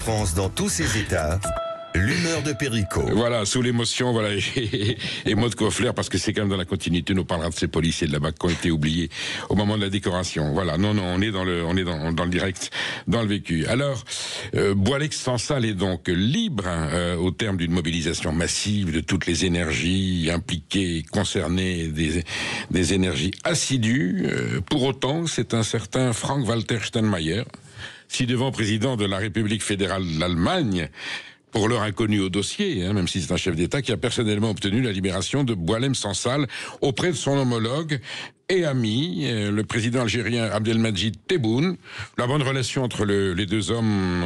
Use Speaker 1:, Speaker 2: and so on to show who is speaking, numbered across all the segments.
Speaker 1: France dans tous ses états. L'humeur de Perico.
Speaker 2: Voilà, sous l'émotion, voilà, et Maud Koffler, parce que c'est quand même dans la continuité, nous parlera de ces policiers de là-bas qui ont été oubliés au moment de la décoration. Voilà, non, on est dans le direct, dans le vécu. Alors, Boilex-Sansal est donc libre, au terme d'une mobilisation massive de toutes les énergies impliquées, concernées, des énergies assidues. Pour autant, c'est un certain Frank-Walter Steinmeier, ci-devant président de la République fédérale d'Allemagne, pour l'heure inconnu au dossier, même si c'est un chef d'État, qui a personnellement obtenu la libération de Boualem-Sansal auprès de son homologue et ami, le président algérien Abdelmadjid Tebboune. La bonne relation entre les deux hommes,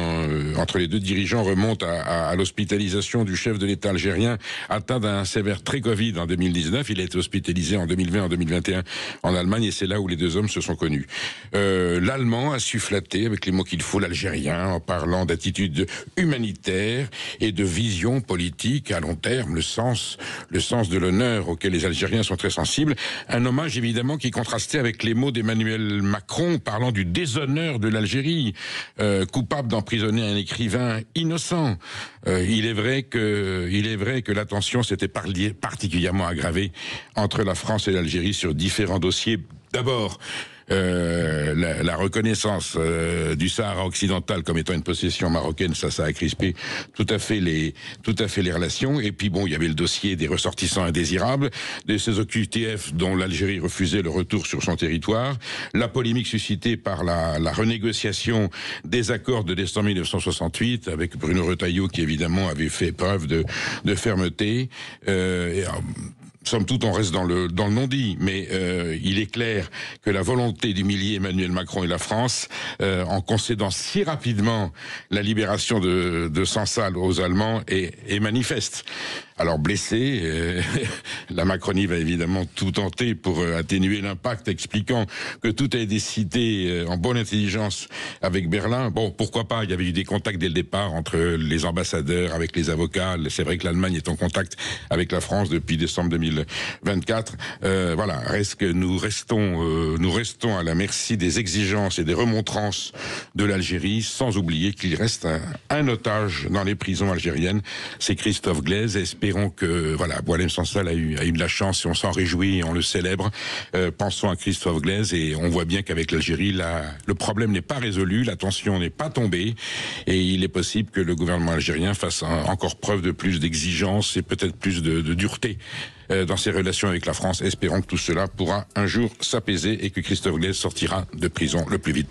Speaker 2: entre les deux dirigeants, remonte à l'hospitalisation du chef de l'État algérien atteint d'un sévère Covid en 2019. Il a été hospitalisé en 2020, en 2021 en Allemagne, et c'est là où les deux hommes se sont connus. L'Allemand a su flatter, avec les mots qu'il faut, l'Algérien, en parlant d'attitude humanitaire et de vision politique à long terme, le sens de l'honneur auquel les Algériens sont très sensibles. Un hommage évidemment qui contrastait avec les mots d'Emmanuel Macron parlant du déshonneur de l'Algérie, coupable d'emprisonner un écrivain innocent. Il est vrai que la tension s'était particulièrement aggravée entre la France et l'Algérie sur différents dossiers. D'abord, la reconnaissance du Sahara occidental comme étant une possession marocaine, ça a crispé tout à fait les relations. Et puis bon, il y avait le dossier des ressortissants indésirables, de ces OQTF dont l'Algérie refusait le retour sur son territoire, la polémique suscitée par la renégociation des accords de décembre 1968 avec Bruno Retailleau, qui évidemment avait fait preuve de fermeté. Somme toute, on reste dans le non-dit, mais il est clair que la volonté d'humilier Emmanuel Macron et la France, en concédant si rapidement la libération de Sansal aux Allemands, est manifeste. Alors blessé, la Macronie va évidemment tout tenter pour atténuer l'impact, expliquant que tout a été décidé en bonne intelligence avec Berlin. Bon, pourquoi pas, il y avait eu des contacts dès le départ entre les ambassadeurs, avec les avocats. C'est vrai que l'Allemagne est en contact avec la France depuis décembre 2024. Voilà, reste que nous restons à la merci des exigences et des remontrances de l'Algérie, sans oublier qu'il reste un otage dans les prisons algériennes. C'est Christophe Glaise. Espérons que Boualem-Sansal a eu de la chance, et on s'en réjouit et on le célèbre. Pensons à Christophe Glaise, et on voit bien qu'avec l'Algérie, le problème n'est pas résolu, la tension n'est pas tombée, et il est possible que le gouvernement algérien fasse encore preuve de plus d'exigence et peut-être plus de dureté dans ses relations avec la France. Espérons que tout cela pourra un jour s'apaiser et que Christophe Glaise sortira de prison le plus vite.